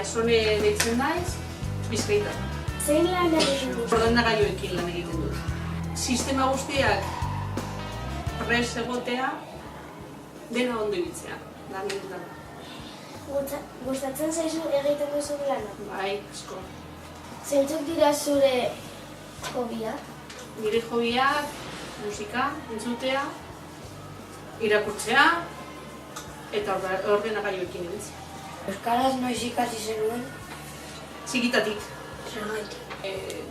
Jasone deitzen naiz, Bizkaitarra. Zein lan egiten dut? Ordenagailuekin lan egiten dut. Sistema guztiak prest egotea, dena ondo ibiltzea. Lan egiten da. Gustatzen zaizu egiten duzu lana? Bai, asko. Zeintzuk dira zure hobiak? Nire hobiak, musika, entzutea, irakurtzea eta ordenagailuekin ibiltzea. Euskaraz noiz ikasi zenuen? Txikitatik. Zergatik.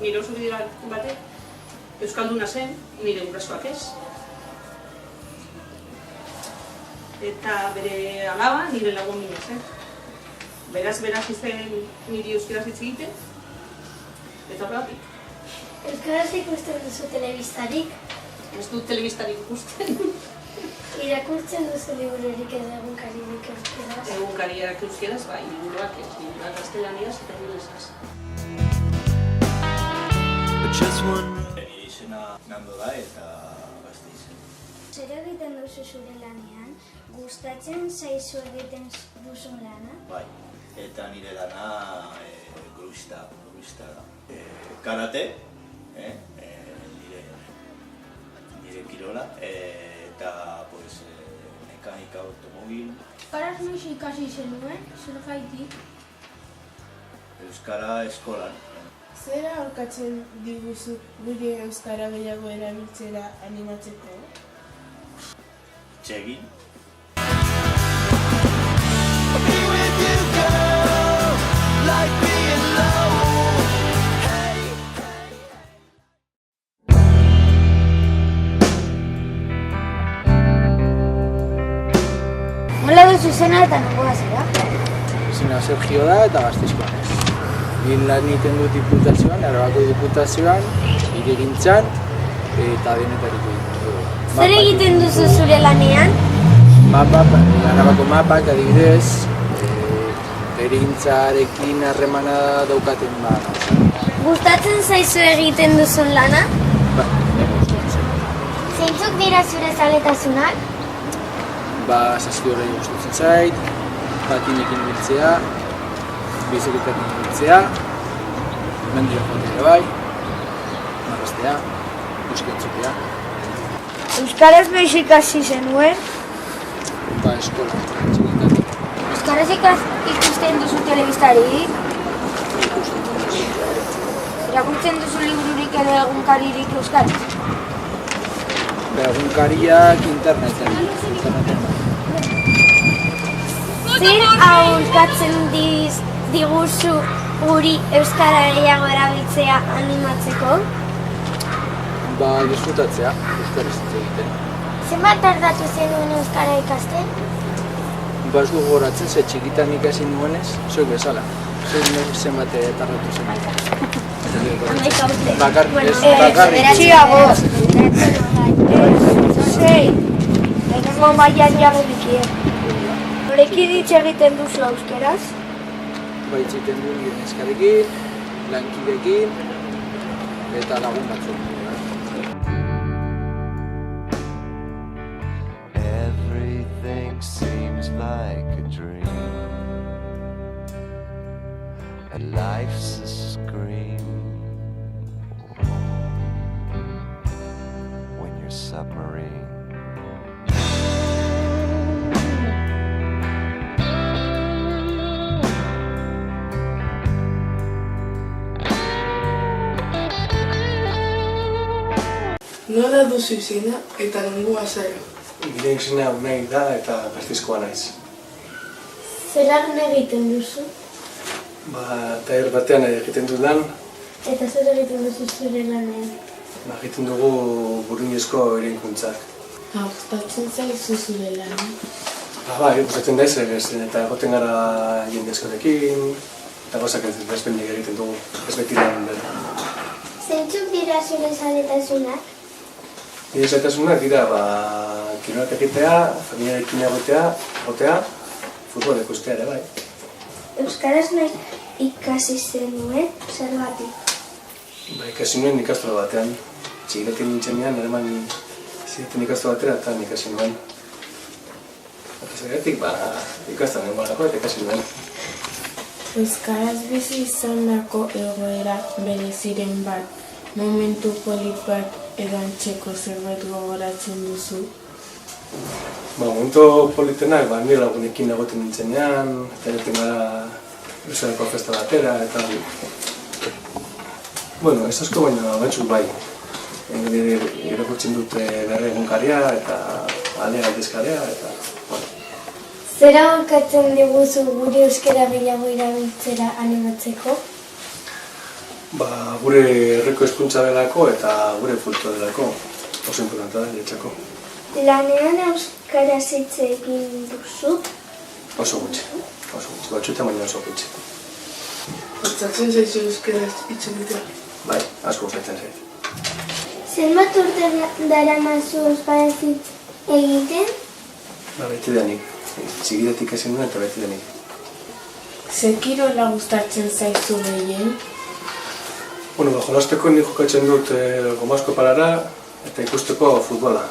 Nire oso bide batek euskalduna zen, nire gurasoak ez. Eta bere alaba nire lagun mina zen. Beraz izen niri euskaraz hitz egiten, eta horregatik. Euskaraz ikusten duzu telebistarik? Ez dut telebistarik ikusten. Irakurtzen duzu libururik edo egunkaririk euskaraz? Egunkariak euskaraz, bai, liburuak ez, liburuak gaztelaniaz eta ingelesaz. Nire izena Nando da eta Gasteiz. Zer egiten duzu zure lanean? Gustatzen zaizu egiten duzun lana? Bai, eta nire lana grubista da. Karate, nire kirola, eta mekanika automobil. Euskaraz noiz ikasi zenuen? Zergatik? Euskara eskolan. Zer aholkatzen diguzu gure euskara gehiago erabiltzera animatzeko? Txegin. Nola duzu izena eta nongoa zera? Izena Sergio da eta Gasteizkoa naiz. Ni lan egiten dut diputazioan, Arabako diputazioan, hirigintzan eta denetariko egiten dugu. Zer egiten duzu zure lanean? Arabako mapak adibidez, hirigintzarekin harremana daukaten Gustatzen zaizu egiten duzun lana? gustatzen. Zeintzuk dira zure zaletasunak? Saski horrei gustatzen zait, patinekin ibiltzea, bizikletekin ibiltzea, mendira joatea ere bai, marraztea, musika entzutea. Euskaraz noiz ikasi zenuen? Eskola, txikitatik. Euskaraz ikusten duzu telebistarik? Irakurtzen duzu libururik edo egunkaririk euskaraz? Egunkariak interneten. Zer aholkatzen diguzu guri euskara gehiago erabiltzea animatzeko? Disfrutatzea, euskaraz hitz egiten. Zenbat tardatu zenuen euskara ikasten? Ez dugu goratzen, ze txikitan ikasi nuenez, zuek bezala. Zenbat tardatu zen. Bakarrik. Txiago. Sei. Lehenengo mailan jagedikien. Norekin hitz egiten duzu euskeraz? Hitz egiten du nire neskarekin, lankidekin eta lagun batzuk. Everything seems like a dream, and life's a scream when you're submarine. Nola duzu izena eta nongoa zara? Nire izena Unai da eta Gasteizkoa naiz. Zer lan egiten duzu? Taller batean egiten dut lan. Eta zer egiten duzu zure lanean? Egiten dugu Buruñezko eraikuntzak. Gustatzen zaizu zure lana? Bai, gustatzen da eta egoten gara jende askorekin eta gauzak ezberdinak egiten dugu, ez beti lan bera. Zeintzuk dira zure zaletasunak? Nire zaletasunak dira kirolak egitea, familiarekin egotea, futbol ikustea ere bai. Euskaraz nahi ikasi zenuen, zergatik? Ikasi nuen ikastola batean. Txikiletik nintzenean, ereman zireten ikastola batera eta ikasi nuen. Eta zergatik, ikastola nuen balako eta ikasi nuen. Euskaraz bizi izandako egoera bereziren bat, momentu polit bat edo antzeko zerbait gogoratzen duzu? Momentu politenak, nire lagunekin egoten nintzenean, eta egiten gara Euskadiko festa batera, eta... Bueno, ez asko baina batzuk bai. Irakurtzen dute berre egunkaria eta alea gaitezkaria, eta... Zera honkatzen diguzu gure euskara gehiago erabiltzera animatzeko? Gure herriko hizkuntza delako eta gure kultura delako. Oso importante da, niretzako. Lanean euskaraz hitz egin duzu? Oso gutxi. Batzuetan baina oso gutxi. Gustatzen zaizu euskaraz hitz egitea? Bai, asko gustatzen zait. Zenbat urte daramazu euskaraz hitz egiten? Beti denik. Txikiretik ezin duen eta beti denik. Ze kirola gustatzen zaizu gehien? Jolasteko nik jokatzen dut gomazko palara eta ikusteko futbola.